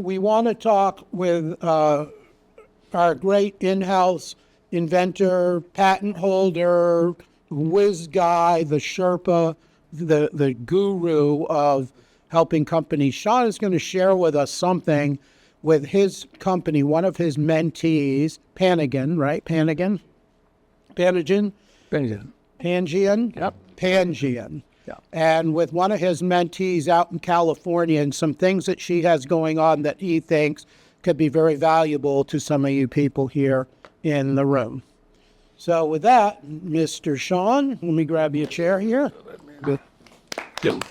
we want to talk with our great in-house inventor, patent holder, whiz guy, the Sherpa, the guru of helping companies. Shan is going to share with us something with his company, one of his mentees, Pangian, right? Pangian? Pangian? Pangian? Yep. Pangian. Yeah. And with one of his mentees out in California, and some things that she has going on that he thinks could be very valuable to some of you people here in the room. So with that, Mr. Shan, let me grab you a chair here. Yep.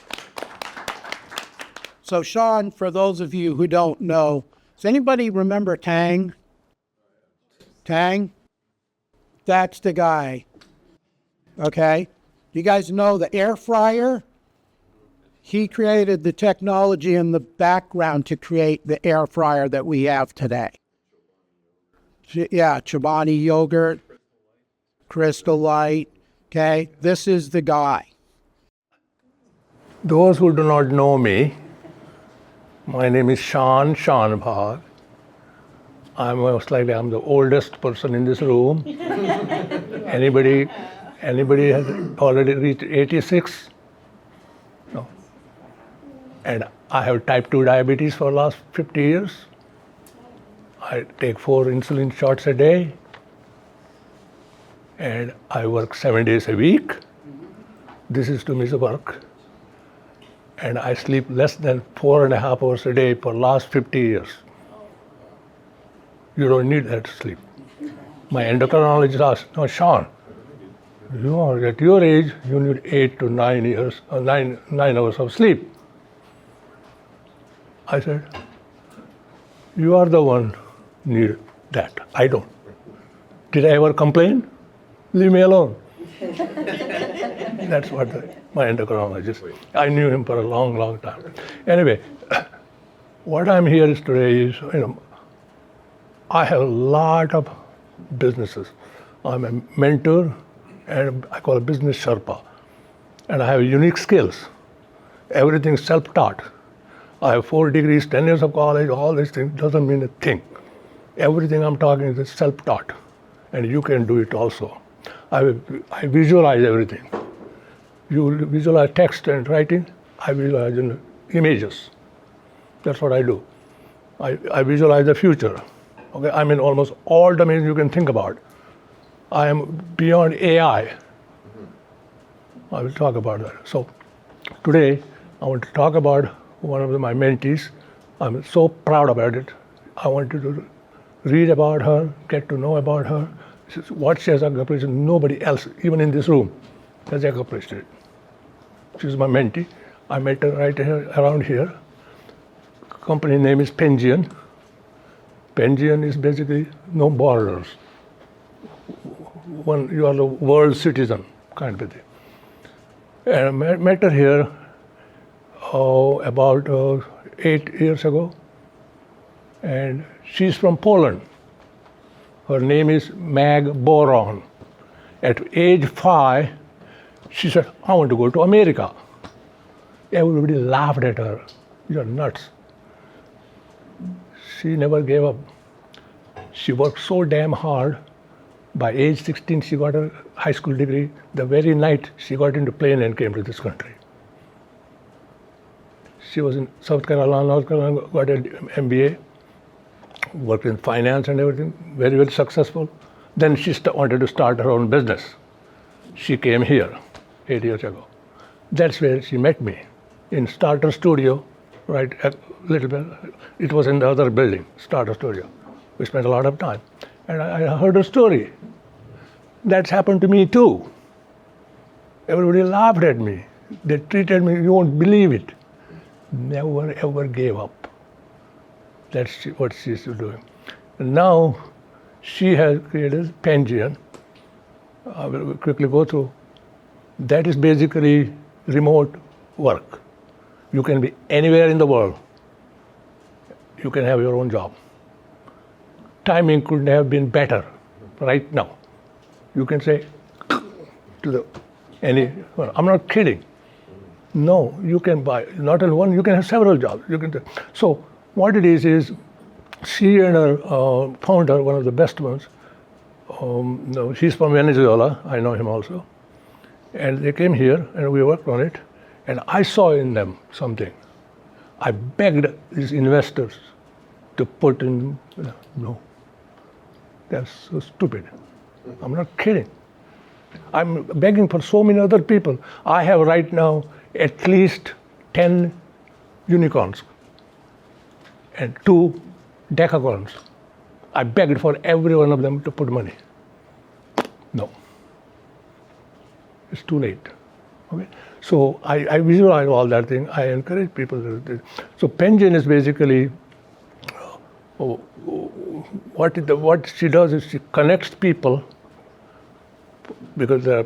So Shan, for those of you who don't know, does anybody remember Tang? Tang? That's the guy. Okay? You guys know the air fryer? He created the technology in the background to create the air fryer that we have today. Yeah, Chobani yogurt, Crystal Light. Okay? This is the guy. Those who do not know me, my name is Shan Shanbhag. I'm the oldest person in this room. Anybody has already reached 86? No. And I have type 2 diabetes for the last 50 years. I take 4 insulin shots a day. And I work 7 days a week. This is to miss work. And I sleep less than 4.5 hours a day for the last 50 years. You don't need that sleep. My endocrinologist asked, no, Shan, you are at your age, you need 8 to 9 years, 9 hours of sleep. I said, you are the one who need that. I don't. Did I ever complain? Leave me alone. That's what my endocrinologist, I knew him for a long, long time. Anyway, what I'm here is today is, I have a lot of businesses. I'm a mentor and I call it business Sherpa. And I have unique skills. Everything's self-taught. I have 4 degrees, 10 years of college, all these things doesn't mean a thing. Everything I'm talking is self-taught. And you can do it also. I visualize everything. You visualize text and writing, I visualize images. That's what I do. I visualize the future. Okay, I'm in almost all domains you can think about. I am beyond AI. I will talk about that. So today, I want to talk about one of my mentees. I'm so proud about it. I want you to read about her, get to know about her. What she has accomplished, nobody else, even in this room, has accomplished it. She's my mentee. I met her right here, around here. Company name is Pangian. Pangian is basically no borders. You are the world citizen, kind of thing. And I met her here about 8 years ago. And she's from Poland. Her name is Mag Boron. At age 5, she said, I want to go to America. Everybody laughed at her. You're nuts. She never gave up. She worked so damn hard. By age 16, she got a high school degree. The very night she got into plane and came to this country. She was in South Carolina, North Carolina, got an MBA, worked in finance and everything, very, very successful. Then she wanted to start her own business. She came here 8 years ago. That's where she met me, in Starter Studio, right, a little bit. It was in the other building, Starter Studio. We spent a lot of time. And I heard her story. That's happened to me too. Everybody laughed at me. They treated me, you won't believe it. Never ever gave up. That's what she's doing. And now she has created Pangian. I will quickly go through. That is basically remote work. You can be anywhere in the world. You can have your own job. Timing couldn't have been better right now. You can say to I'm not kidding. No, you can buy not only one, you can have several jobs. So what it is she and her founder, one of the best ones, no, he's from Venezuela, I know him also, and they came here and we worked on it, and I saw in them something. I begged these investors to put in, no, they're so stupid. I'm not kidding. I'm begging for so many other people. I have right now at least 10 unicorns and 2 decacorns. I begged for every one of them to put money. No. It's too late. Okay? So I visualize all that thing. I encourage people to do this. So Pangian is basically, what she does is she connects people because there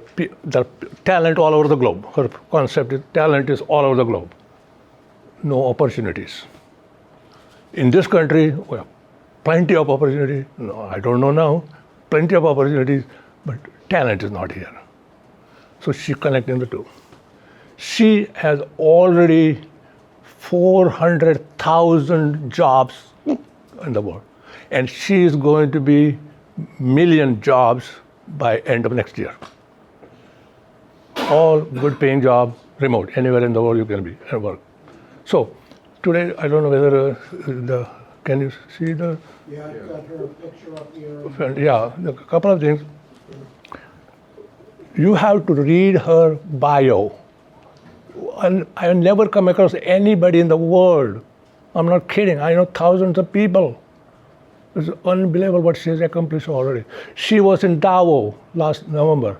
are talent all over the globe. Her concept is talent is all over the globe. No opportunities. In this country, we have plenty of opportunity. No, I don't know now. Plenty of opportunities, but talent is not here. So she's connecting the two. She has already 400,000 jobs in the world. And she is going to be million jobs by end of next year. All good paying job, remote, anywhere in the world you can be and work. So today, I don't know whether can you see the? Yeah, I've got her picture up here. Yeah, a couple of things. You have to read her bio. And I have never come across anybody in the world. I'm not kidding. I know thousands of people. It's unbelievable what she has accomplished already. She was in Davos last November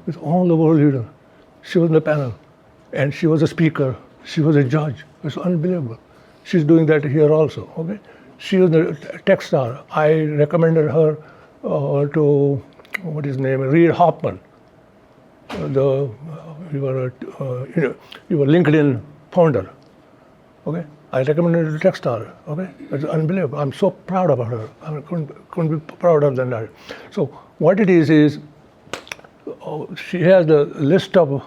with all the world leaders. She was in the panel, and she was a speaker. She was a judge. It's unbelievable. She's doing that here also. Okay, she was a tech star. I recommended her to what is his name, Reid Hoffman. You were LinkedIn founder. Okay. I recommended her to Techstar. Okay, it's unbelievable. I'm so proud of her. I couldn't be prouder than that. So what it is she has the list of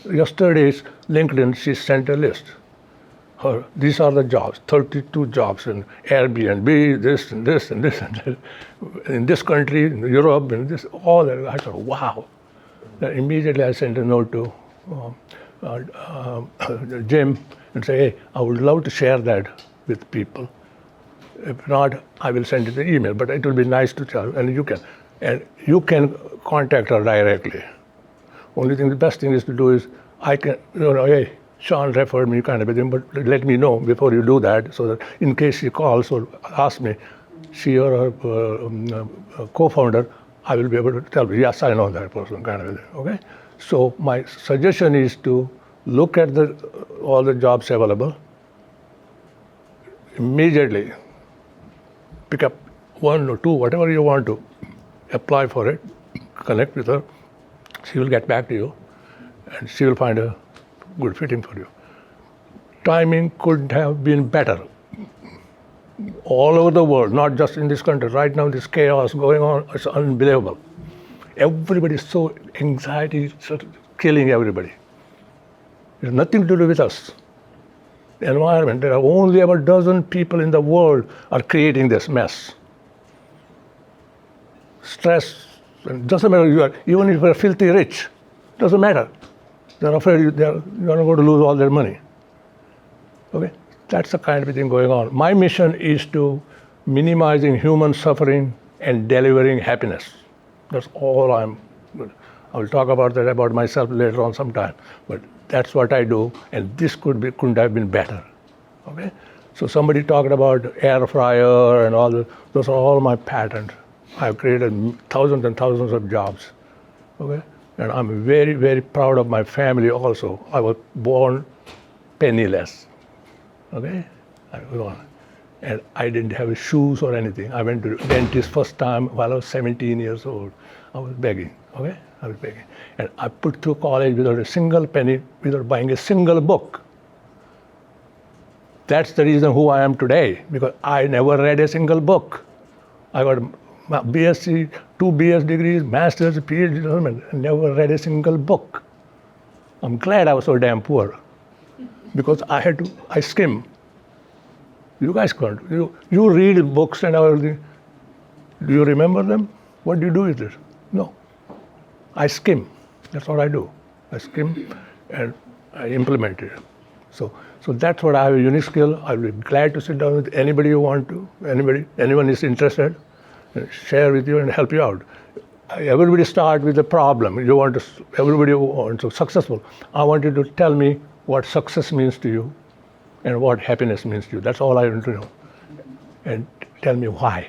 yesterday's LinkedIn. She sent a list. These are the jobs. 32 jobs in Airbnb, this and this and this and that. In this country, in Europe, and this all that. I thought, wow. Then immediately I sent a note to Jim and say, hey, I would love to share that with people. If not, I will send it an email, but it will be nice to tell, and you can. And you can contact her directly. Only thing, the best thing is to do is, I can, hey, Shan referred me kind of a thing, but let me know before you do that, so that in case she calls or asks me, she or her co-founder, I will be able to tell her, yes, I know that person kind of a thing, okay? So my suggestion is to look at all the jobs available, immediately pick up 1 or 2, whatever you want to, apply for it, connect with her, she will get back to you, and she will find a good fitting for you. Timing couldn't have been better. All over the world, not just in this country. Right now, this chaos going on, it's unbelievable. Everybody is so anxiety, killing everybody. It has nothing to do with us. The environment, there are only about a dozen people in the world are creating this mess. Stress, it doesn't matter, even if you're filthy rich, doesn't matter. They're afraid you're not going to lose all their money. Okay? That's the kind of thing going on. My mission is to minimizing human suffering and delivering happiness. That's all I will talk about that about myself later on sometime. But that's what I do, and this couldn't have been better. Okay? So somebody talked about air fryer and all those are all my patents. I've created thousands and thousands of jobs. Okay? And I'm very, very proud of my family also. I was born penniless. Okay? And I didn't have shoes or anything. I went to the dentist first time while I was 17 years old. I was begging, okay? I was begging. And I put through college without a single penny, without buying a single book. That's the reason who I am today, because I never read a single book. I got my BSc, 2 BS degrees, master's, Ph.D, and never read a single book. I'm glad I was so damn poor, because I skim. You guys can't. You read books and everything. Do you remember them? What do you do with it? No. I skim. That's what I do. I skim and I implement it. So that's what I have a unique skill. I'll be glad to sit down with anybody you want to, anyone is interested, share with you and help you out. Everybody start with a problem. Everybody wants to be successful. I want you to tell me what success means to you and what happiness means to you. That's all I want to know. And tell me why.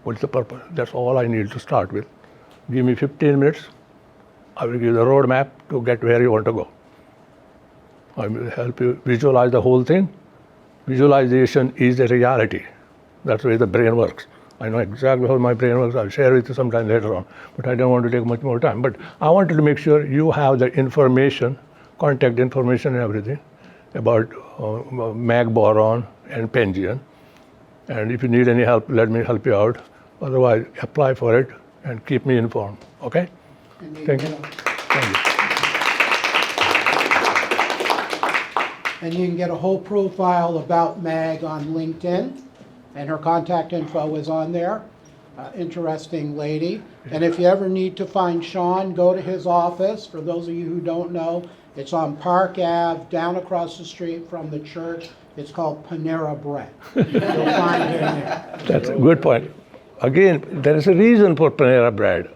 What's the purpose? That's all I need to start with. Give me 15 minutes. I will give you the roadmap to get where you want to go. I will help you visualize the whole thing. Visualization is a reality. That's the way the brain works. I know exactly how my brain works. I'll share with you sometime later on. But I don't want to take much more time. But I wanted to make sure you have the information, contact information and everything about Mag Boron and Pangian. And if you need any help, let me help you out. Otherwise, apply for it and keep me informed. Okay? Thank you. Thank you. And you can get a whole profile about Mag on LinkedIn, and her contact info is on there. Interesting lady. And if you ever need to find Shan, go to his office. For those of you who don't know, it's on Park Ave, down across the street from the church. It's called Panera Bread. You'll find him there. That's a good point. Again, there is a reason for Panera Bread.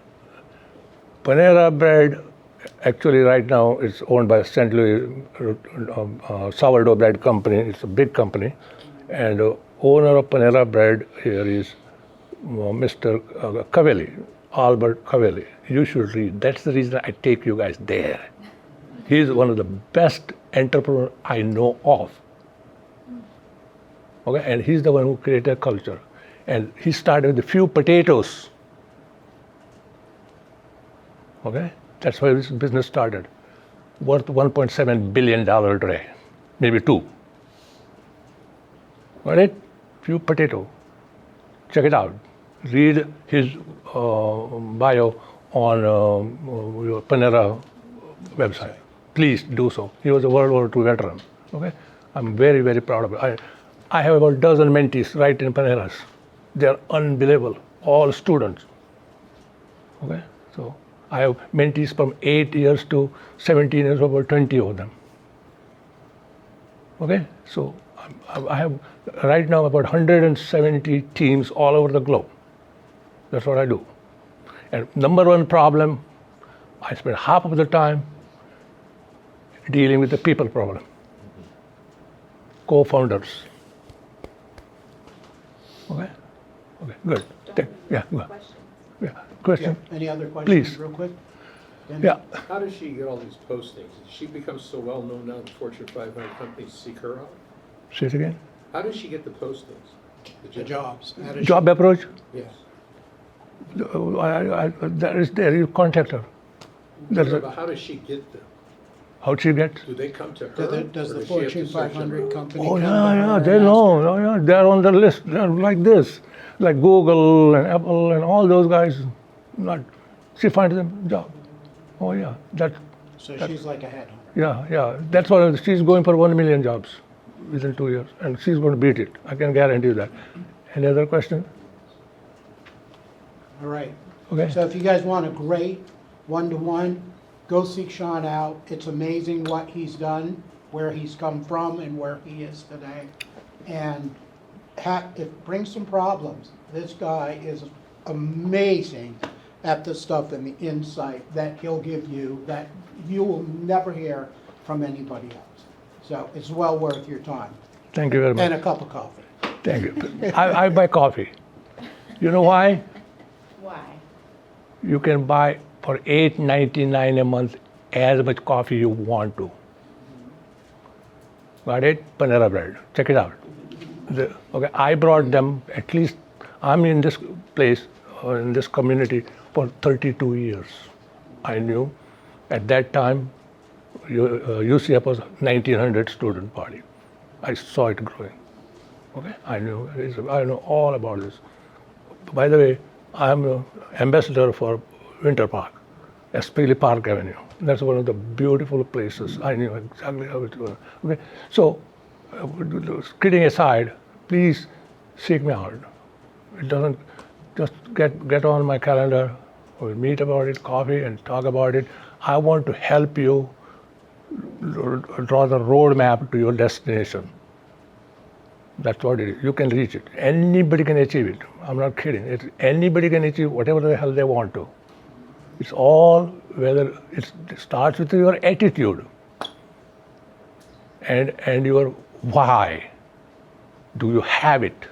Panera Bread, actually right now, is owned by St. Louis sourdough bread company. It's a big company. And owner of Panera Bread here is Mr. Cavelli, Albert Cavelli. You should read. That's the reason I take you guys there. He's one of the best entrepreneurs I know of. Okay, and he's the one who created a culture. And he started with a few potatoes. Okay, that's why this business started. Worth $1.7 billion today, maybe $2. Got it? Few potato. Check it out. Read his bio on your Panera website. Please do so. He was a World War II veteran. Okay, I'm very, very proud of it. I have about a dozen mentees right in Paneras. They're unbelievable, all students. Okay, so I have mentees from 8 years to 17 years, about 20 of them. Okay, so I have right now about 170 teams all over the globe. That's what I do. And number one problem, I spend half of the time dealing with the people problem. Co-founders. Okay? Okay, good. Yeah, go ahead. Yeah, question? Yeah. Any other questions, Please. real quick? Yeah. How does she get all these postings? She becomes so well known now that Fortune 500 companies seek her out. Say it again. How does she get the postings? The jobs. How does Job approach? Yes. That is there. You contact her. That's But it. how does she get them? How'd she get? Do they come to her? Does or the does she have to Fortune search them 500 out? company Oh come to yeah, her yeah. and They ask know. her? Oh yeah. They're on the list. They're like this, like Google and Apple and all those guys. Not. She finds them job. Oh yeah. So she's like a headhunter. Yeah. That's why she's going for 1 million jobs within 2 years, and she's going to beat it. I can guarantee you that. Any other question? All right. Okay. So if you guys want a great one-to-one, go seek Shan out. It's amazing what he's done, where he's come from and where he is today. And it brings some problems. This guy is amazing at the stuff and the insight that he'll give you that you will never hear from anybody else. So it's well worth your time. Thank you very much. And a cup of coffee. Thank you. I buy coffee. You know why? Why? You can buy for $8.99 a month as much coffee you want to. Got it? Panera Bread. Check it out. Okay, I brought them at least. I'm in this place, in this community for 32 years. I knew at that time UCF was 1900 student party. I saw it growing. Okay, I know all about this. By the way, I'm an ambassador for Winter Park, especially Park Avenue. That's one of the beautiful places. I knew exactly how it was. Okay, so Kidding aside, please seek me out. It doesn't just get on my calendar. We'll meet about it, coffee, and talk about it. I want to help you draw the roadmap to your destination. That's what it is. You can reach it. Anybody can achieve it. I'm not kidding. Anybody can achieve whatever the hell they want to. It's all whether it starts with your attitude and your why. Do you have it?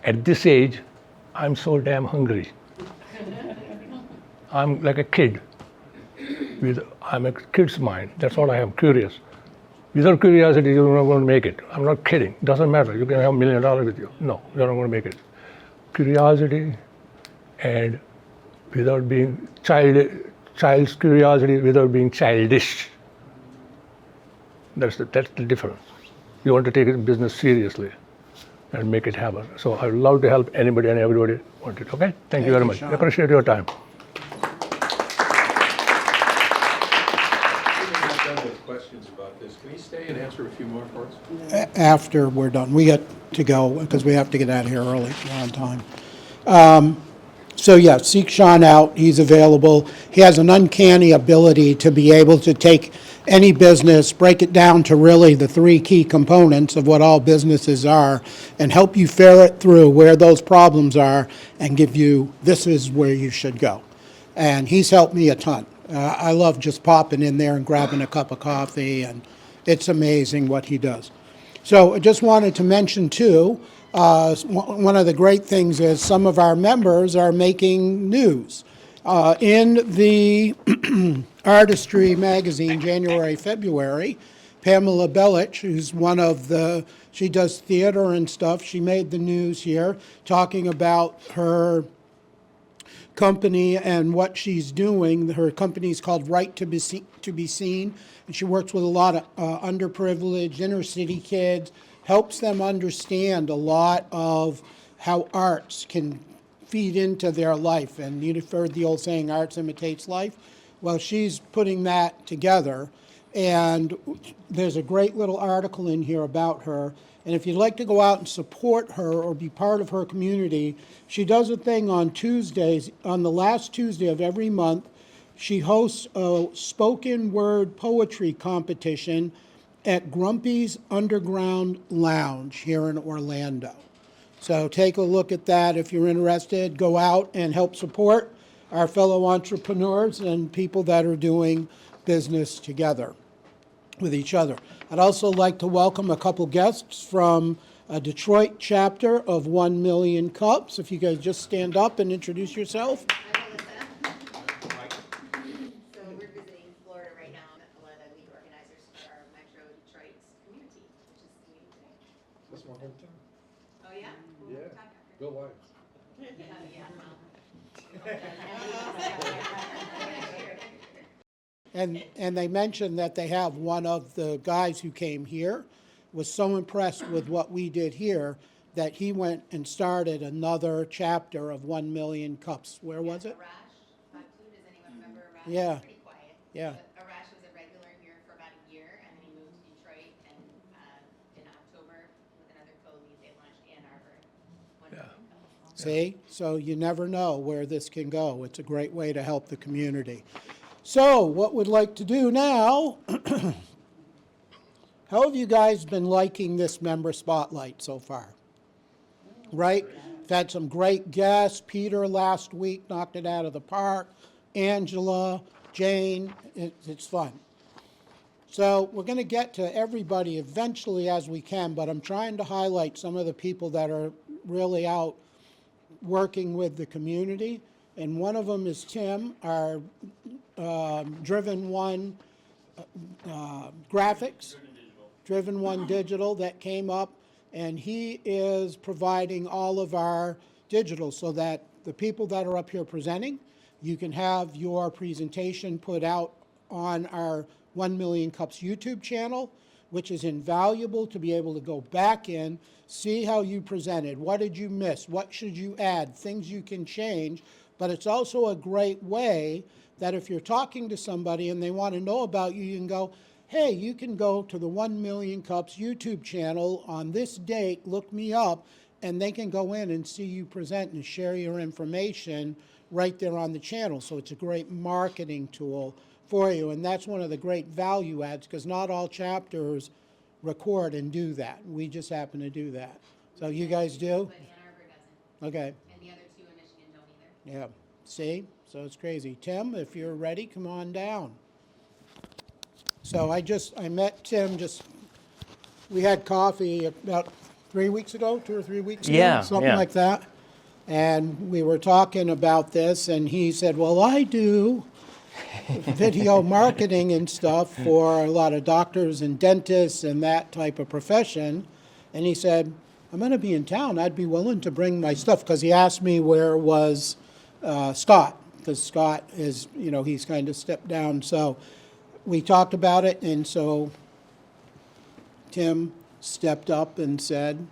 At this age, I'm so damn hungry. I'm like a kid. I'm a kid's mind. That's what I am, curious. Without curiosity, you're not going to make it. I'm not kidding. Doesn't matter. You can have $1 million with you. No, you're not going to make it. Curiosity and without being child's curiosity without being childish. That's the difference. You want to take business seriously and make it happen. So I would love to help anybody and everybody want it. Okay? Thank you very much. Shan. I appreciate your time. Questions about this. Can you stay and answer a few more for us? After we're done. We got to go because we have to get out of here early. We're on time. So yeah, seek Shan out. He's available. He has an uncanny ability to be able to take any business, break it down to really the three key components of what all businesses are, and help you ferret through where those problems are and give you, this is where you should go. And he's helped me a ton. I love just popping in there and grabbing a cup of coffee, and it's amazing what he does. So I just wanted to mention, too, one of the great things is some of our members are making news. In the Artistry magazine, January, February, Pamela Bellich, who's she does theater and stuff, she made the news here talking about her company and what she's doing. Her company is called Right to Be Seen, and she works with a lot of underprivileged inner city kids, helps them understand a lot of how arts can feed into their life. And you've heard the old saying, arts imitates life. Well, she's putting that together, and there's a great little article in here about her. And if you'd like to go out and support her or be part of her community, she does a thing on Tuesdays. On the last Tuesday of every month, she hosts a spoken word poetry competition at Grumpy's Underground Lounge here in Orlando. So take a look at that if you're interested. Go out and help support our fellow entrepreneurs and people that are doing business together with each other. I'd also like to welcome a couple guests from a Detroit chapter of 1 Million Cups. If you guys just stand up and introduce yourself. So we're visiting Florida right now. One of the lead organizers for our Metro Detroit community, which is meeting today. That's my hometown. Oh, yeah? Well, Yeah. we'll talk after. Go Lions. Yeah, well. And they mentioned that they have one of the guys who came here was so impressed with what we did here that he went and started another chapter of 1 Million Cups. Where was it? Arash, does anyone remember Arash? Yeah. He's pretty quiet. Yeah. But Arash was a regular here for about a year, and then he moved to Detroit, and in October, with another co-lead, they launched Ann Arbor. See? So you never know where this can go. It's a great way to help the community. So what we'd like to do now, how have you guys been liking this member spotlight so far? Right? We've had some great guests. Peter last week knocked it out of the park. Angela, Jane, it's fun. So we're going to get to everybody eventually as we can, but I'm trying to highlight some of the people that are really out working with the community. And one of them is Tim, our Driven One graphics, Driven One Digital that came up, and he is providing all of our digital so that the people that are up here presenting, you can have your presentation put out on our 1 Million Cups YouTube channel, which is invaluable to be able to go back in, see how you presented, what did you miss, what should you add, things you can change. But it's also a great way that if you're talking to somebody and they want to know about you, you can go, hey, you can go to the 1 Million Cups YouTube channel on this date, look me up, and they can go in and see you present and share your information right there on the channel. So it's a great marketing tool for you. And that's one of the great value adds, because not all chapters record and do that. We just happen to do that. So you guys do? But Ann Arbor doesn't, Okay. and the other two in Michigan don't either. Yeah. See? So it's crazy. Tim, if you're ready, come on down. So I met Tim we had coffee about 3 weeks ago, 2 or 3 weeks ago, Yeah, something yeah. like that. And we were talking about this, and he said, well, I do video marketing and stuff for a lot of doctors and dentists and that type of profession. And he said, I'm going to be in town. I'd be willing to bring my stuff, because he asked me where was Scott, because Scott is, he's kind of stepped down. So we talked about it, and so Tim stepped up and said,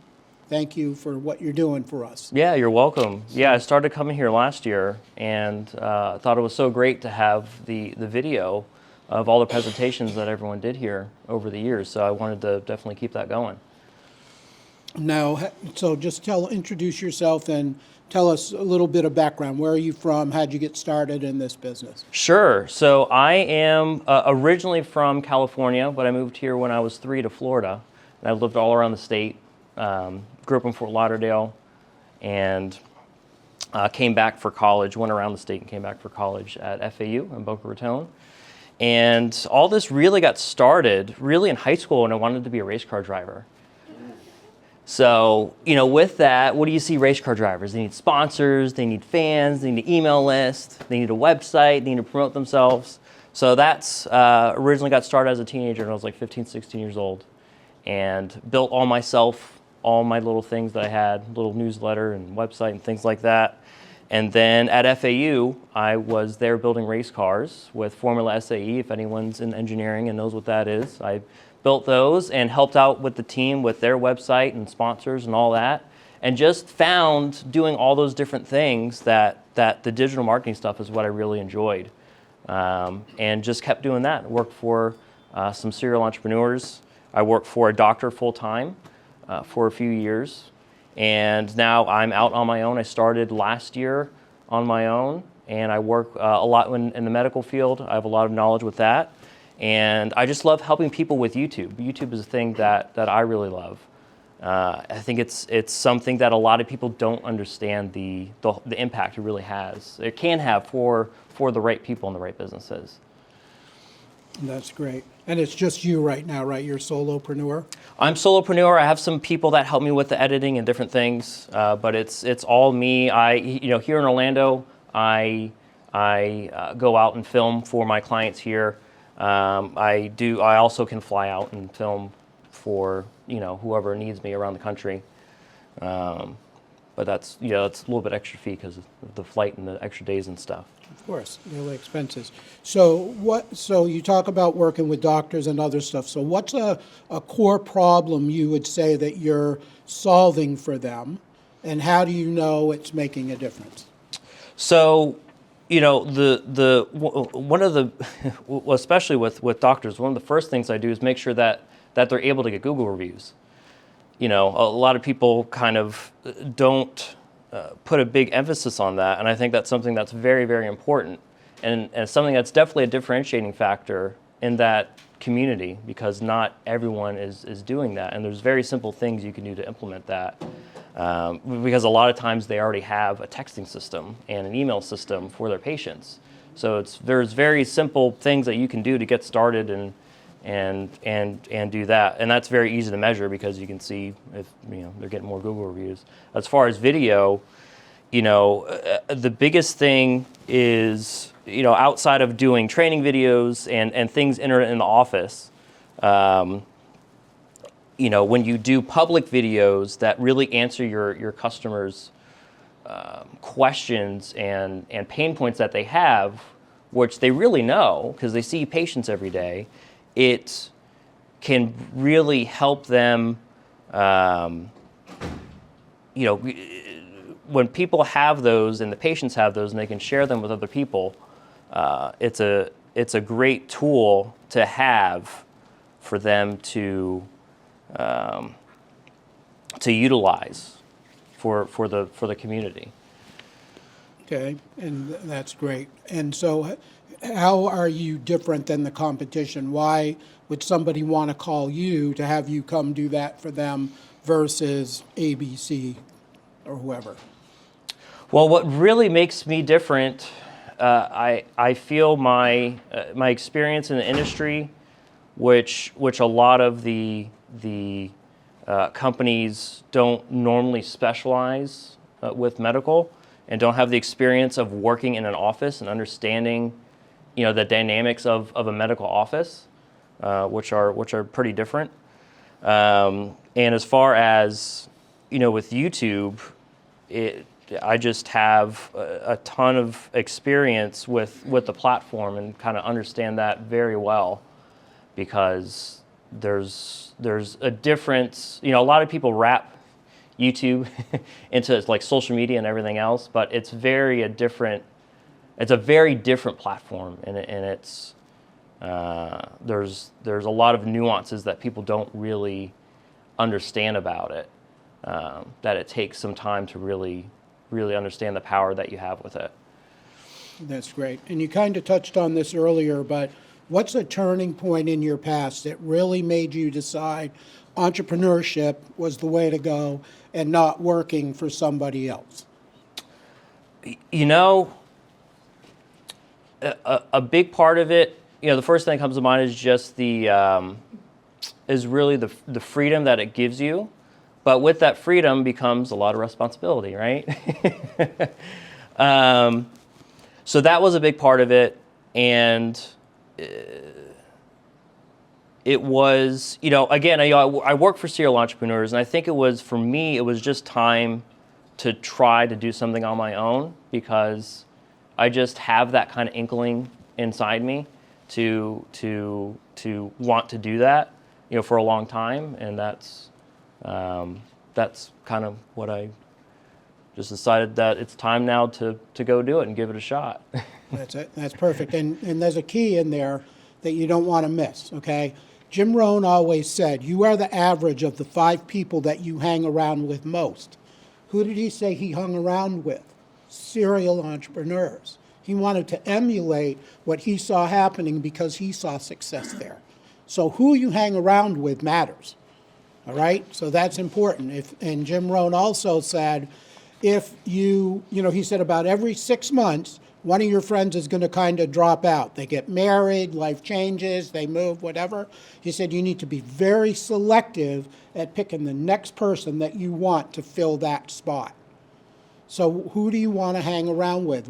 thank you for what you're doing for us. Yeah, you're welcome. Yeah, I started coming here last year and thought it was so great to have the video of all the presentations that everyone did here over the years. So I wanted to definitely keep that going. Now, so just introduce yourself and tell us a little bit of background. Where are you from? How'd you get started in this business? Sure. So I am originally from California, but I moved here when I was 3 to Florida. And I lived all around the state. Grew up in Fort Lauderdale, and came back for college, went around the state and came back for college at FAU in Boca Raton. And all this really got started really in high school when I wanted to be a race car driver. So, with that, what do you see race car drivers? They need sponsors, they need fans, they need an email list, they need a website, they need to promote themselves. So that's originally got started as a teenager when I was like 15, 16 years old, and built all myself, all my little things that I had, little newsletter and website and things like that. And then at FAU, I was there building race cars with Formula SAE, if anyone's in engineering and knows what that is. I built those and helped out with the team with their website and sponsors and all that. And just found doing all those different things that the digital marketing stuff is what I really enjoyed. And just kept doing that. Worked for some serial entrepreneurs. I worked for a doctor full-time for a few years. And now I'm out on my own. I started last year on my own, and I work a lot in the medical field. I have a lot of knowledge with that. And I just love helping people with YouTube. YouTube is a thing that I really love. I think it's something that a lot of people don't understand the impact it really has. It can have for the right people and the right businesses. That's great. And it's just you right now, right? You're a solopreneur? I'm solopreneur. I have some people that help me with the editing and different things, but it's all me. Here in Orlando, I go out and film for my clients here. I also can fly out and film for whoever needs me around the country. But that's it's a little bit extra fee because of the flight and the extra days and stuff. Of course, daily expenses. So you talk about working with doctors and other stuff. So what's a core problem you would say that you're solving for them, and how do you know it's making a difference? So, one of the especially with doctors, one of the first things I do is make sure that they're able to get Google reviews. A lot of people kind of don't put a big emphasis on that, and I think that's something that's very, very important, and something that's definitely a differentiating factor in that community, because not everyone is doing that, and there's very simple things you can do to implement that, because a lot of times they already have a texting system and an email system for their patients. So there's very simple things that you can do to get started and do that, and that's very easy to measure because you can see if they're getting more Google reviews. As far as video, the biggest thing is outside of doing training videos and things in the office, when you do public videos that really answer your customers' questions and pain points that they have, which they really know because they see patients every day. It can really help them, when people have those and the patients have those and they can share them with other people, it's a great tool to have for them to utilize for the community. Okay, and that's great. And so how are you different than the competition? Why would somebody want to call you to have you come do that for them versus ABC or whoever? Well, what really makes me different, I feel my experience in the industry, which a lot of the companies don't normally specialize with medical, and don't have the experience of working in an office and understanding, the dynamics of a medical office, which are pretty different. And as far as, with YouTube, I just have a ton of experience with the platform and kind of understand that very well, because there's a difference. A lot of people wrap YouTube into like social media and everything else, but it's a very different platform, and it's there's a lot of nuances that people don't really understand about it, that it takes some time to really understand the power that you have with it. That's great. And you kind of touched on this earlier, but what's a turning point in your past that really made you decide entrepreneurship was the way to go and not working for somebody else? A big part of it, the first thing that comes to mind is just is really the freedom that it gives you. But with that freedom becomes a lot of responsibility, right? So that was a big part of it. And it was, again, I work for serial entrepreneurs, and I think for me, it was just time to try to do something on my own, because I just have that kind of inkling inside me to want to do that, for a long time. And that's kind of what I just decided, that it's time now to go do it and give it a shot. That's it. That's perfect. And there's a key in there that you don't want to miss, okay? Jim Rohn always said, you are the average of the 5 people that you hang around with most. Who did he say he hung around with? Serial entrepreneurs. He wanted to emulate what he saw happening because he saw success there. So who you hang around with matters, all right? So that's important. And Jim Rohn also said, if he said about every 6 months, one of your friends is going to kind of drop out. They get married, life changes, they move, whatever. He said you need to be very selective at picking the next person that you want to fill that spot. So who do you want to hang around with?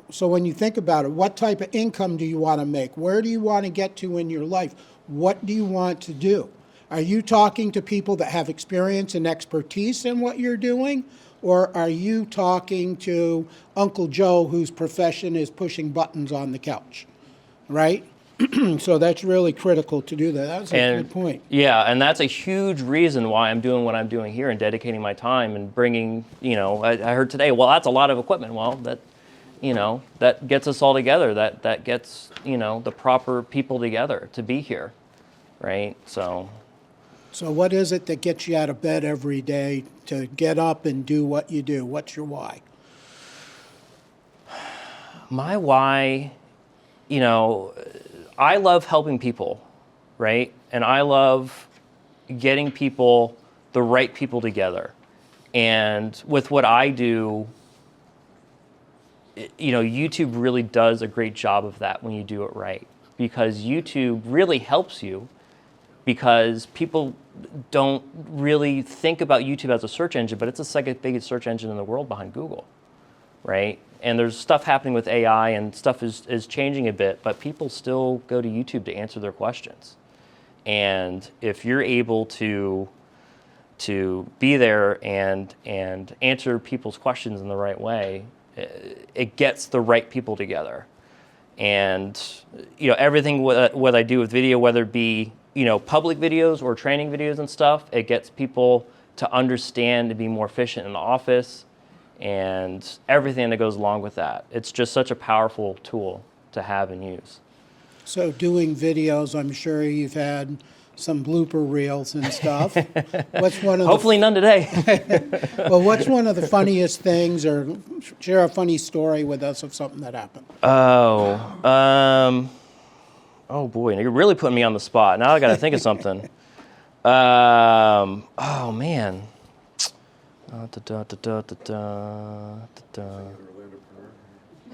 So when you think about it, what type of income do you want to make? Where do you want to get to in your life? What do you want to do? Are you talking to people that have experience and expertise in what you're doing? Or are you talking to Uncle Joe, whose profession is pushing buttons on the couch, right? So that's really critical to do that. That's a good point. Yeah, and that's a huge reason why I'm doing what I'm doing here and dedicating my time and bringing, I heard today, well, that's a lot of equipment. Well, that gets us all together. That gets, the proper people together to be here, right? So what is it that gets you out of bed every day to get up and do what you do? What's your why? My why, I love helping people, right? And I love getting the right people together. And with what I do, YouTube really does a great job of that when you do it right. Because YouTube really helps you, because people don't really think about YouTube as a search engine, but it's the second biggest search engine in the world behind Google, right? And there's stuff happening with AI, and stuff is changing a bit, but people still go to YouTube to answer their questions. And if you're able to be there and answer people's questions in the right way, it gets the right people together. And everything what I do with video, whether it be public videos or training videos and stuff, it gets people to understand and be more efficient in the office, and everything that goes along with that. It's just such a powerful tool to have and use. So doing videos, I'm sure you've had some blooper reels and stuff. What's one of Hopefully none today. well, what's one of the funniest things, or share a funny story with us of something that happened? Oh boy, you're really putting me on the spot. Now I got to think of something. Oh man.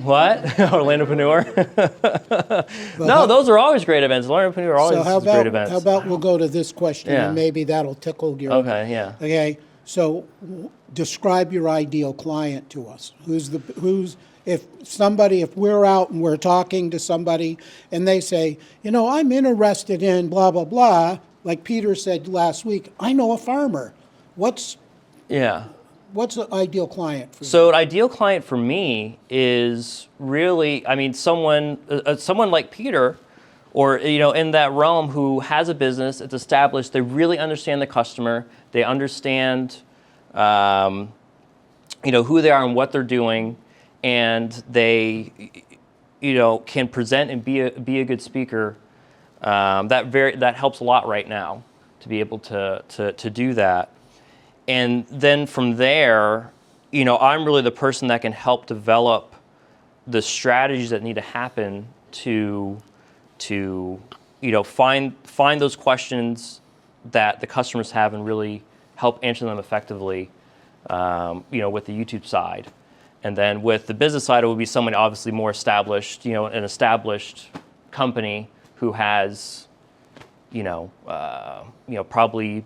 What? Orlandopreneur? No, those are always great events. Orlandopreneur are always great events. How about we'll go to this question, Yeah. and maybe that'll tickle your. Okay, yeah. Okay, so describe your ideal client to us. If we're out and we're talking to somebody and they say, I'm interested in blah, blah, blah, like Peter said last week, I know a farmer. What's the ideal client for you? So an ideal client for me is really, someone like Peter, or in that realm, who has a business, it's established. They really understand the customer. They understand, who they are and what they're doing, and they, can present and be a good speaker. That helps a lot right now to be able to do that. And then from there, I'm really the person that can help develop the strategies that need to happen to find those questions that the customers have and really help answer them effectively, with the YouTube side. And then with the business side, it would be someone obviously more established, an established company who has, probably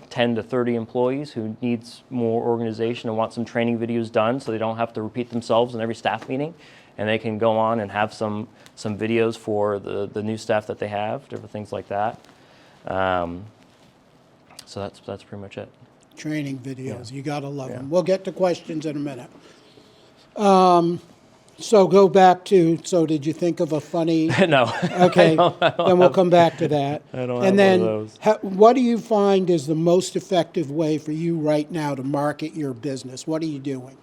10 to 30 employees, who needs more organization and wants some training videos done so they don't have to repeat themselves in every staff meeting, and they can go on and have some videos for the new staff that they have, different things like that. So that's pretty much it. Training videos, You gotta love Yeah. them. We'll get to questions in a minute. So go back to, did you think of a funny? No. Okay, then we'll come back to that. I don't have And then, one of those. what do you find is the most effective way for you right now to market your business? What are you doing?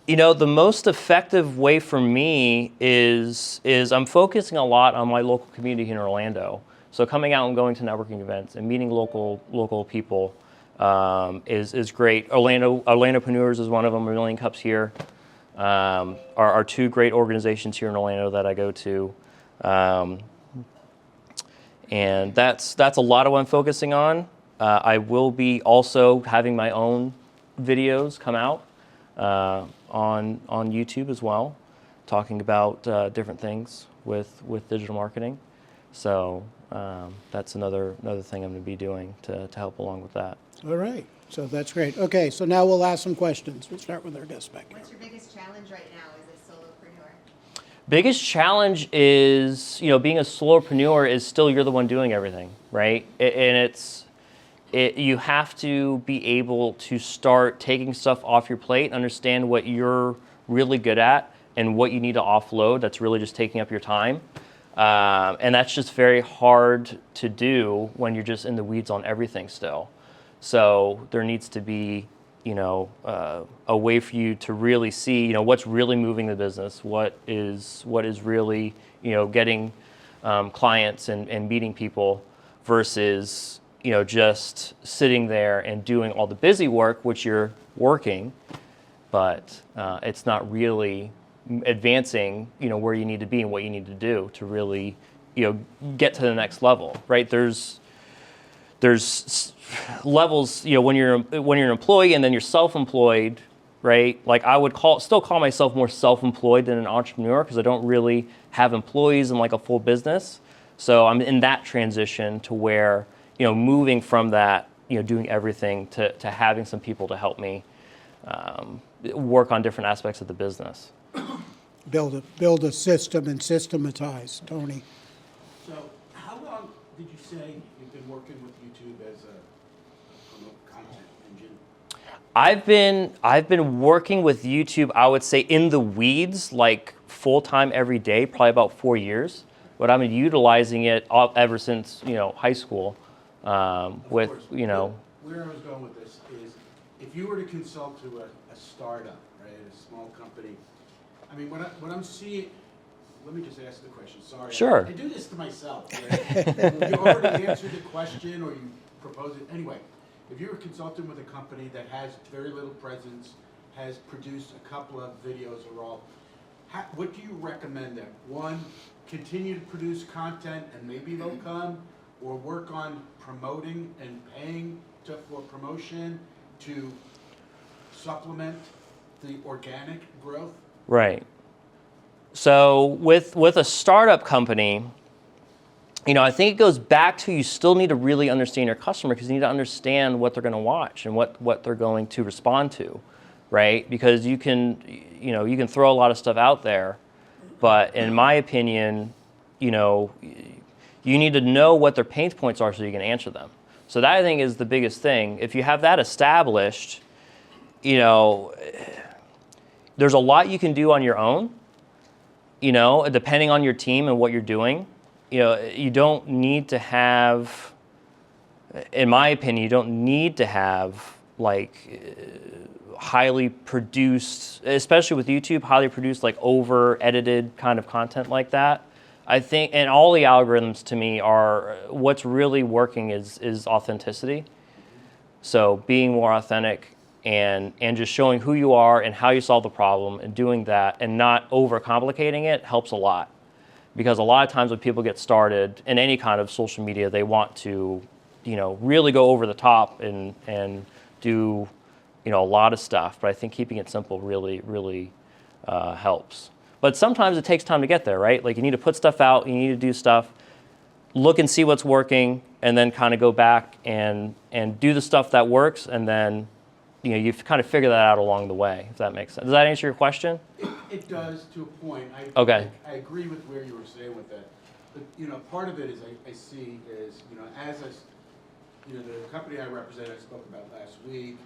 The most effective way for me is I'm focusing a lot on my local community here in Orlando. So coming out and going to networking events and meeting local people is great. Orlandopreneurs is one of them. A Million Cups here are two great organizations here in Orlando that I go to, and that's a lot of what I'm focusing on. I will be also having my own videos come out on YouTube as well, talking about different things with digital marketing. So that's another thing I'm going to be doing to help along with that. All right, so that's great. Okay, so now we'll ask some questions. We'll start with our guest back here. What's your biggest challenge right now as a solopreneur? Biggest challenge is, being a solopreneur is still you're the one doing everything, right? You have to be able to start taking stuff off your plate, understand what you're really good at and what you need to offload that's really just taking up your time. And that's just very hard to do when you're just in the weeds on everything still. So there needs to be, a way for you to really see, what's really moving the business, what is really, getting clients and meeting people versus, just sitting there and doing all the busy work, which you're working, but it's not really advancing, where you need to be and what you need to do to really, get to the next level, right? There's levels, when you're an employee and then you're self-employed, right? Like I would still call myself more self-employed than an entrepreneur because I don't really have employees and like a full business. So I'm in that transition to where, moving from that, doing everything to having some people to help me work on different aspects of the business. Build a system and systematize, Tony. So, how long did you say you've been working with YouTube as a content engine? I've been working with YouTube, I would say in the weeds, like full-time every day, probably about 4 years. But I've been utilizing it ever since, high school. Where I was going with this is, if you were to consult to a startup, right, a small company, I mean, what I'm seeing, let me just ask the question, sorry. Sure. I do this to myself, right? You already answered the question or you proposed it. Anyway, if you're a consultant with a company that has very little presence, has produced a couple of videos or all, what do you recommend them? One, continue to produce content and maybe they'll come, or work on promoting and paying for promotion to supplement the organic growth? Right. So with a startup company, I think it goes back to, you still need to really understand your customer, because you need to understand what they're going to watch and what they're going to respond to, right? Because you can throw a lot of stuff out there, but in my opinion, you need to know what their pain points are so you can answer them. So that, I think, is the biggest thing. If you have that established, there's a lot you can do on your own, depending on your team and what you're doing. You don't need to have, in my opinion, you don't need to have highly produced, especially with YouTube, highly produced, over edited kind of content like that. I think, and all the algorithms to me are, what's really working is authenticity. So being more authentic and just showing who you are and how you solve the problem and doing that and not overcomplicating it helps a lot. Because a lot of times when people get started in any kind of social media, they want to, really go over the top and do, a lot of stuff. But I think keeping it simple really, really helps. But sometimes it takes time to get there, right? You need to put stuff out, you need to do stuff, look and see what's working, and then kind of go back and do the stuff that works, and then you kind of figure that out along the way, if that makes sense. Does that answer your question? It does, to a point. Okay. I agree with where you were saying with that. But, part of it is I see is, as the company I represent, I spoke about last week,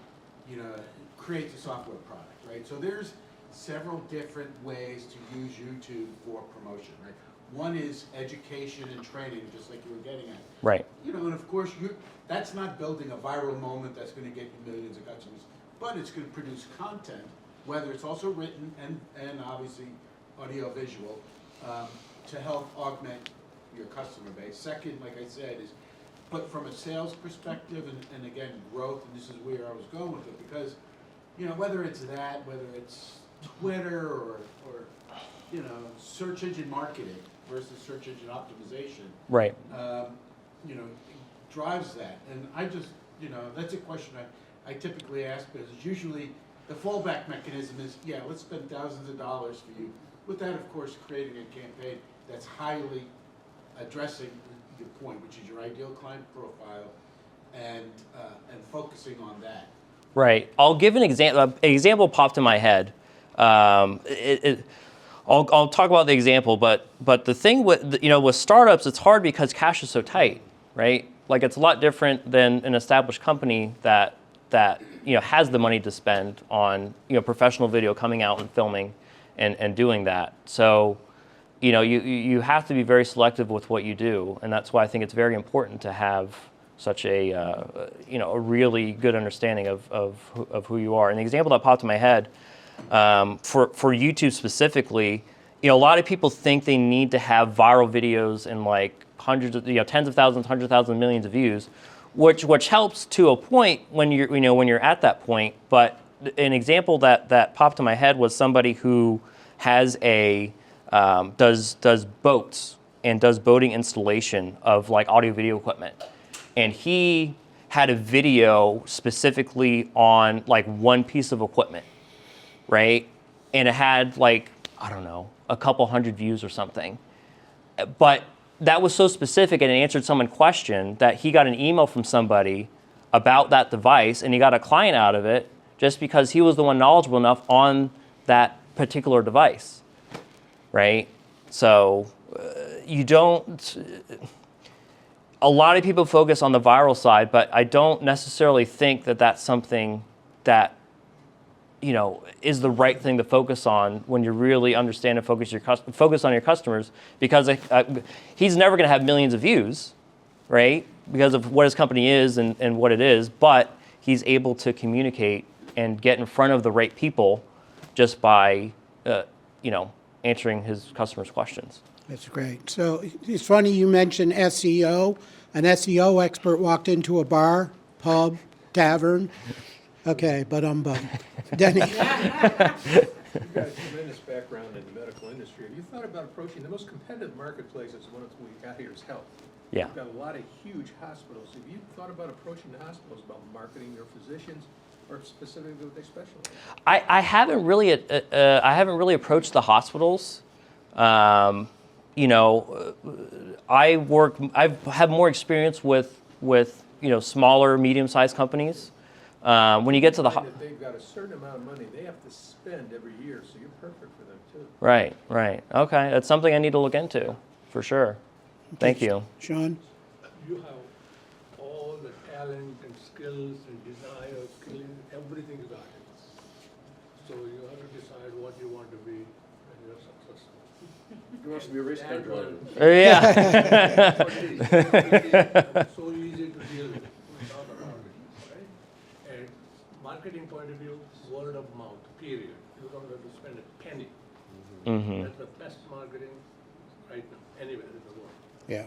creates a software product, right? So there's several different ways to use YouTube for promotion, right? One is education and training, just like you were getting at. Right. And of course, that's not building a viral moment that's going to get you millions of customers, but it's going to produce content, whether it's also written and obviously audio visual, to help augment your customer base. Second, like I said, is, but from a sales perspective and again, growth, and this is where I was going with it, because, whether it's that, whether it's Twitter or search engine marketing versus search engine optimization, Right. Drives that. And I just, that's a question I typically ask, because usually the fallback mechanism is, yeah, let's spend thousands of dollars for you, without, of course, creating a campaign that's highly addressing your point, which is your ideal client profile, and focusing on that. Right. I'll give an example. An example popped in my head. I'll talk about the example, but the thing with with startups, it's hard because cash is so tight, right? It's a lot different than an established company that has the money to spend on professional video coming out and filming and doing that. So you have to be very selective with what you do, and that's why I think it's very important to have such a a really good understanding of who you are. And the example that popped in my head, for YouTube specifically, a lot of people think they need to have viral videos in hundreds of, tens of thousands, hundreds of thousands, millions of views, which helps to a point when you're when you're at that point. But an example that popped in my head was somebody who has a does boats and does boating installation of audio video equipment. And he had a video specifically on one piece of equipment, right? And it had I don't know, a couple hundred views or something. But that was so specific and it answered someone's question that he got an email from somebody about that device, and he got a client out of it just because he was the one knowledgeable enough on that particular device, right? So you don't... A lot of people focus on the viral side, but I don't necessarily think that that's something that is the right thing to focus on when you really understand and focus on your customers, because he's never going to have millions of views, right? Because of what his company is and what it is, but he's able to communicate and get in front of the right people just by answering his customers' questions. That's great. So it's funny you mentioned SEO. An SEO expert walked into a bar, pub, tavern. Okay, but Denny. You've got a tremendous background in the medical industry. Have you thought about approaching the most competitive marketplace is one we got here is health? Yeah. You've got a lot of huge hospitals. Have you thought about approaching the hospitals about marketing their physicians or specifically what they specialize in? I haven't really approached the hospitals. I've had more experience with smaller, medium-sized companies. When you get to the They've got a certain amount of money they have to spend every year, so you're perfect for them too. Right. Okay, that's something I need to look into for sure. Thank you. Sean? You have all the talent and skills and desire, everything you got it. So you have to decide what you want to be when you're successful. He wants to be a race car driver. Yeah. It's so easy to deal with. We talk about it, right? And marketing point of view, word of mouth, period. You don't have to spend a penny. Mm-hmm. That's the best marketing right now, anywhere in the world. Yeah.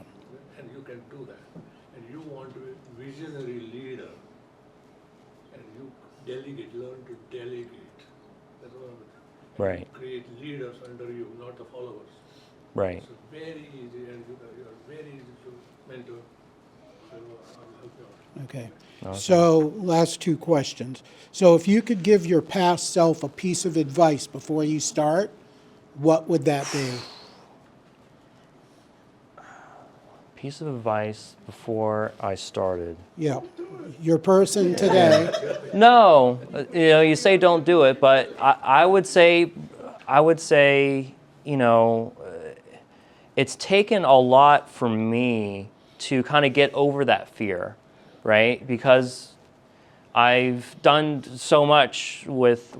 And you can do that. And you want to be a visionary leader. And you delegate, learn to delegate. That's one of the Right. create leaders under you, not the followers. Right. It's very easy, and you are very easy to mentor. So I'll help you out. Okay. Awesome. So last two questions. So if you could give your past self a piece of advice before you start, what would that be? Piece of advice before I started. Yeah. Your person today. No, you say don't do it, but I would say, it's taken a lot for me to kind of get over that fear, right? Because I've done so much with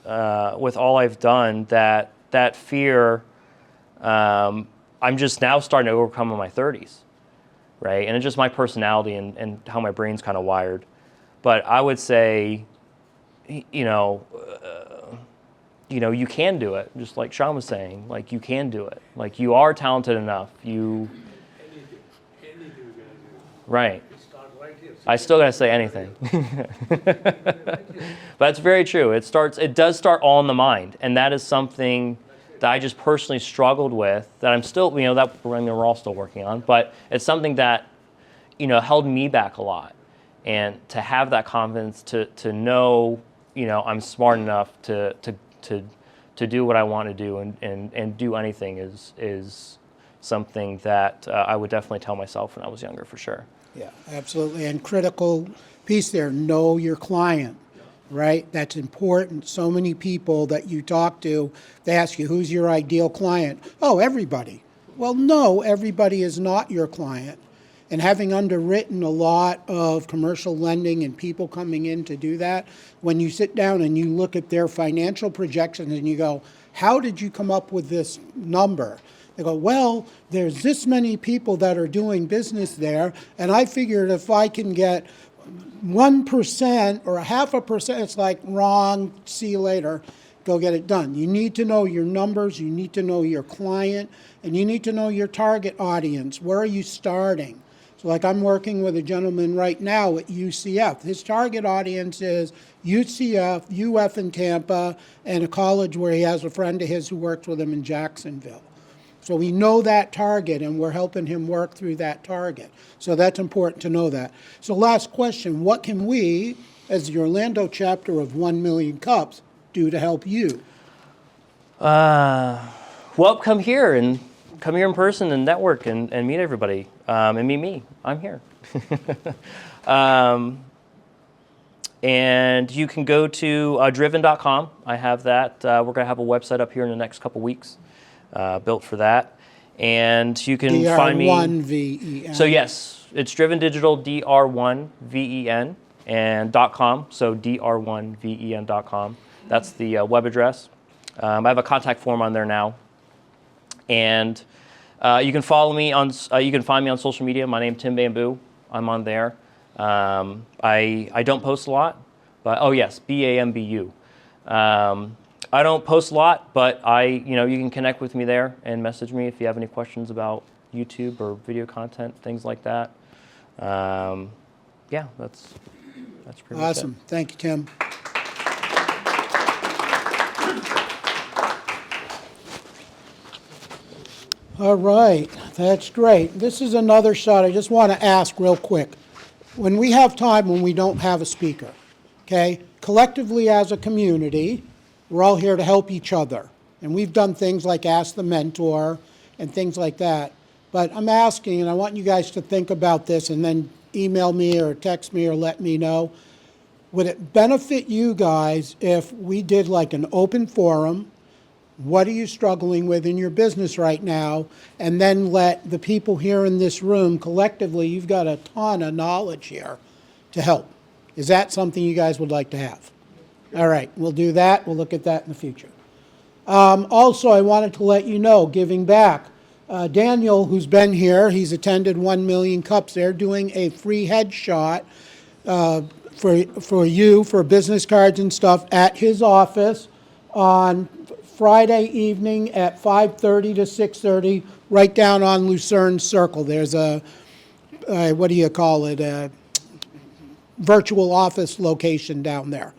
all I've done that fear, I'm just now starting to overcome in my 30s, right? And it's just my personality and how my brain's kind of wired. But I would say, you can do it. Just like Shan was saying, like you can do it. Like you are talented enough. Anything you can do. Right. Start right here. I still gotta say anything. But that's very true. It does start all in the mind, and that is something that I just personally struggled with. That I'm still, we're all still working on. But it's something that, held me back a lot, and to have that confidence to know, I'm smart enough to do what I want to do and do anything is something that I would definitely tell myself when I was younger, for sure. Yeah, absolutely. And critical piece there, know your client, right? That's important. So many people that you talk to, they ask you, who's your ideal client? Oh, everybody. Well, no, everybody is not your client. And having underwritten a lot of commercial lending and people coming in to do that, when you sit down and you look at their financial projections and you go, how did you come up with this number? They go, well, there's this many people that are doing business there, and I figured if I can get 1% or 0.5%, it's like, wrong, see you later, go get it done. You need to know your numbers, you need to know your client, and you need to know your target audience. Where are you starting? So like I'm working with a gentleman right now at UCF. His target audience is UCF, UF in Tampa, and a college where he has a friend of his who works with him in Jacksonville. So we know that target, and we're helping him work through that target. So that's important to know that. So last question, what can we, as the Orlando chapter of 1 Million Cups, do to help you? Well, come here in person and network and meet everybody and meet me. I'm here. And you can go to driven.com. I have that. We're going to have a website up here in the next couple weeks. Built for that, and you can find me. DR1VEN. So yes, it's Driven Digital DR1VEN and .com. So DR1VEN.com. That's the web address. I have a contact form on there now, and you can follow me on. You can find me on social media. My name's Tim Bambu. I'm on there. I don't post a lot, but oh yes, BAMBU. I don't post a lot, but you can connect with me there and message me if you have any questions about YouTube or video content, things like that. Yeah, that's pretty much it. Awesome. Thank you, Tim. All right, that's great. This is another shot. I just want to ask real quick. When we have time when we don't have a speaker, okay, collectively as a community, we're all here to help each other. And we've done things like Ask the Mentor and things like that. But I'm asking, and I want you guys to think about this and then email me or text me or let me know. Would it benefit you guys if we did like an open forum? What are you struggling with in your business right now? And then let the people here in this room, collectively, you've got a ton of knowledge here to help. Is that something you guys would like to have? All right, we'll do that. We'll look at that in the future. Also, I wanted to let you know, giving back. Daniel, who's been here, he's attended 1 Million Cups. They're doing a free headshot for you, for business cards and stuff, at his office on Friday evening at 5:30 to 6:30, right down on Lucerne Circle. There's a, what do you call it, a virtual office location down there.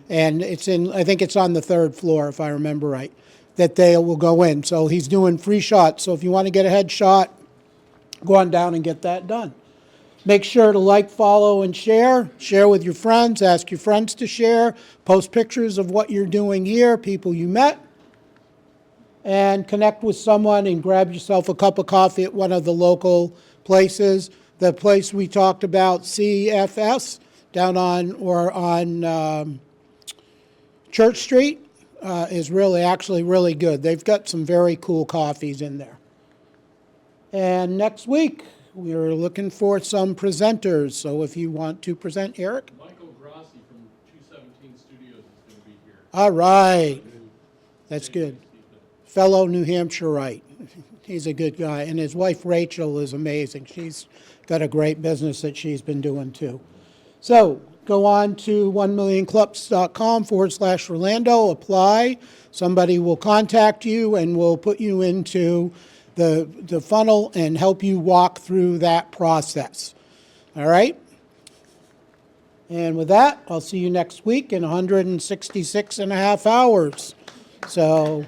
And it's in, I think it's on the 3rd floor, if I remember right, that they will go in. So he's doing free shots. So if you want to get a headshot, go on down and get that done. Make sure to like, follow, and share. Share with your friends. Ask your friends to share. Post pictures of what you're doing here, people you met. And connect with someone and grab yourself a cup of coffee at one of the local places. The place we talked about, CFS, down on Church Street, is actually really good. They've got some very cool coffees in there. And next week, we're looking for some presenters. So if you want to present, Eric? Michael Grassi from 217 Studios is going to be here. All right. That's good. Fellow New Hampshireite. He's a good guy. And his wife, Rachel, is amazing. She's got a great business that she's been doing, too. So go on to 1millionclips.com/Orlando, apply. Somebody will contact you and will put you into the funnel and help you walk through that process. All right? And with that, I'll see you next week in 166 and a half hours. So